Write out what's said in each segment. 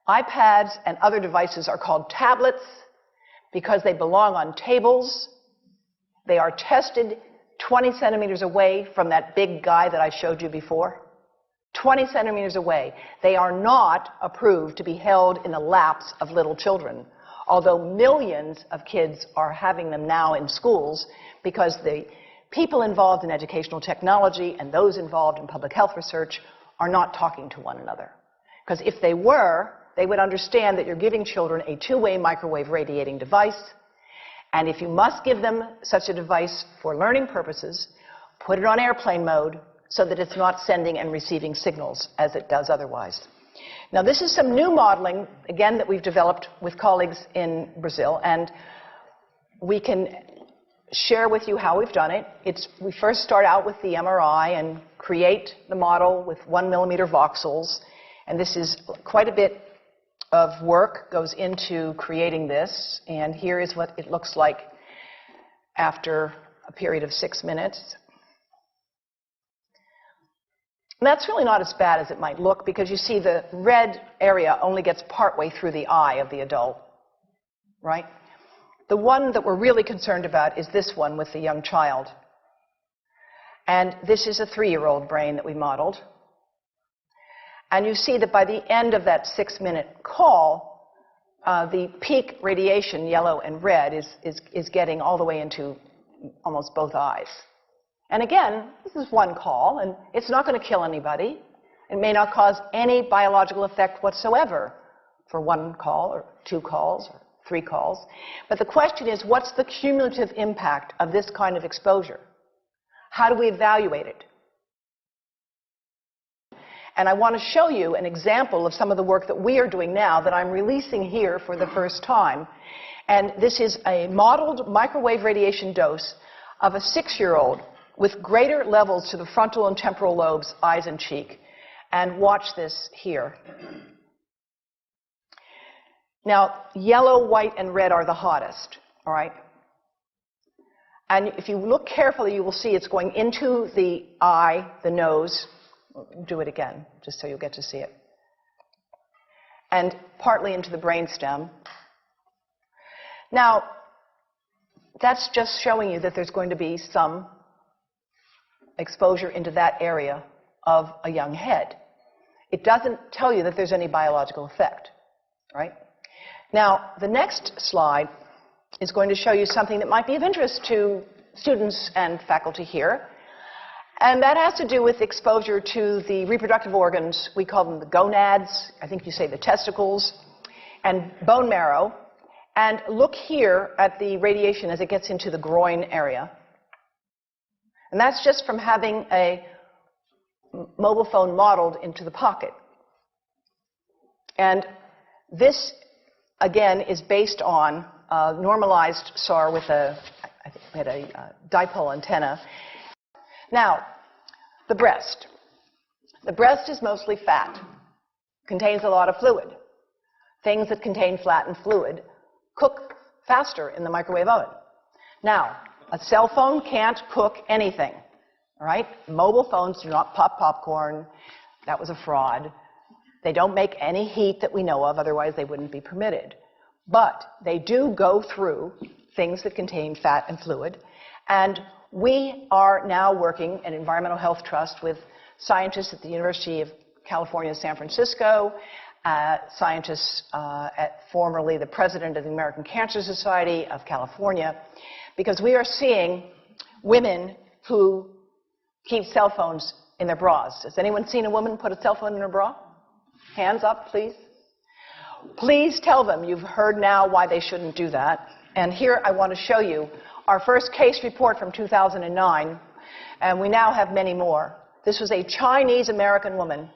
iPads and other devices are called tablets because they belong on tables. They are tested 20 centimeters away from that big guy that I showed you before. 20 centimeters away. They are not approved to be held in the laps of little children, although millions of kids are having them now in schools because the people involved in educational technology and those involved in public health research are not talking to one another. Because if they were, they would understand that you're giving children a two-way microwave radiating device, and if you must give them such a device for learning purposes, put it on airplane mode so that it's not sending and receiving signals as it does otherwise. Now, this is some new modeling, again, that we've developed with colleagues in Brazil, and we can share with you how we've done it. We first start out with the MRI and create the model with 1 millimeter voxels, and this is quite a bit of work goes into creating this, and here is what it looks like after a period of 6 minutes. And that's really not as bad as it might look, because you see the red area only gets partway through the eye of the adult, right? The one that we're really concerned about is this one with the young child. And this is a 3-year-old brain that we modeled. And you see that by the end of that 6-minute call, the peak radiation, yellow and red, is getting all the way into almost both eyes. And again, this is one call, and it's not going to kill anybody. It may not cause any biological effect whatsoever for 1 call or 2 calls or 3 calls. But the question is, what's the cumulative impact of this kind of exposure? How do we evaluate it? And I want to show you an example of some of the work that we are doing now that I'm releasing here for the first time. And this is a modeled microwave radiation dose of a 6-year-old with greater levels to the frontal and temporal lobes, eyes and cheek. And watch this here. Now, yellow, white, and red are the hottest, all right? And if you look carefully, you will see it's going into the eye, the nose. Do it again, just so you'll get to see it. And partly into the brainstem. Now, that's just showing you that there's going to be some exposure into that area of a young head. It doesn't tell you that there's any biological effect, right? Now, the next slide is going to show you something that might be of interest to students and faculty here. And that has to do with exposure to the reproductive organs. We call them the gonads. I think you say the testicles. And bone marrow. And look here at the radiation as it gets into the groin area. And that's just from having a mobile phone modeled into the pocket. And this, again, is based on a normalized SAR with I think we had a dipole antenna. Now, the breast. The breast is mostly fat, contains a lot of fluid. Things that contain fat and fluid cook faster in the microwave oven. Now, a cell phone can't cook anything, all right? Mobile phones do not pop popcorn. That was a fraud. They don't make any heat that we know of, otherwise they wouldn't be permitted. But they do go through things that contain fat and fluid. And we are now working at Environmental Health Trust with scientists at the University of California, San Francisco, scientists at formerly the president of the American Cancer Society of California, because we are seeing women who keep cell phones in their bras. Has anyone seen a woman put a cell phone in her bra? Hands up, please. Please tell them you've heard now why they shouldn't do that. And here I want to show you our first case report from 2009, and we now have many more. This was a Chinese-American woman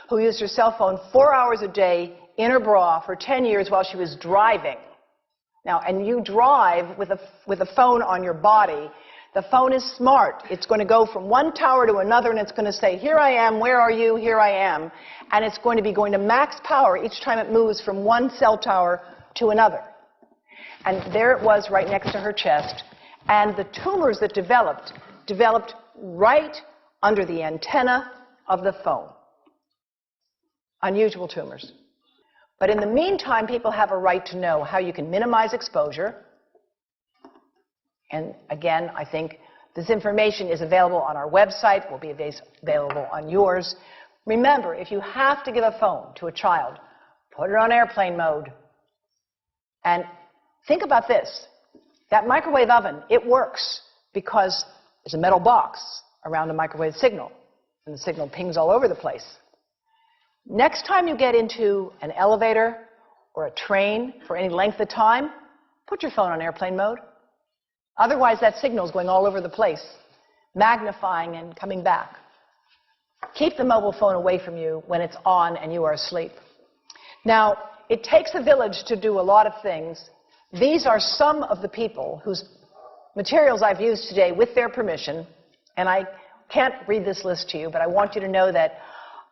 who used her cell phone 4 hours a day in her bra for 10 years while she was driving. Now, and you drive with a phone on your body. The phone is smart. It's going to go from one tower to another, and it's going to say, here I am, where are you, here I am. And it's going to be going to max power each time it moves from one cell tower to another. And there it was right next to her chest. And the tumors that developed right under the antenna of the phone. unusual tumors. But in the meantime, people have a right to know how you can minimize exposure. And again, I think this information is available on our website, will be available on yours. Remember, if you have to give a phone to a child, put it on airplane mode. And think about this. That microwave oven, it works because there's a metal box around the microwave signal, and the signal pings all over the place. Next time you get into an elevator or a train for any length of time, put your phone on airplane mode. Otherwise, that signal is going all over the place, magnifying and coming back. Keep the mobile phone away from you when it's on and you are asleep. Now, it takes a village to do a lot of things. These are some of the people whose materials I've used today with their permission, and I can't read this list to you, but I want you to know that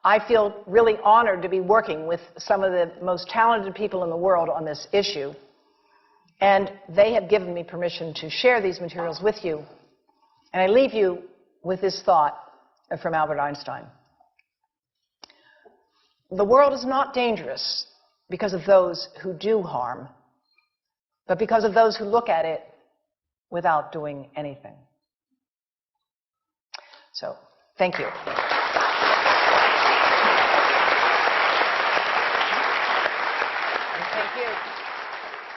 I feel really honored to be working with some of the most talented people in the world on this issue. And they have given me permission to share these materials with you. And I leave you with this thought from Albert Einstein. The world is not dangerous because of those who do harm, but because of those who look at it without doing anything. So, thank you. Thank you.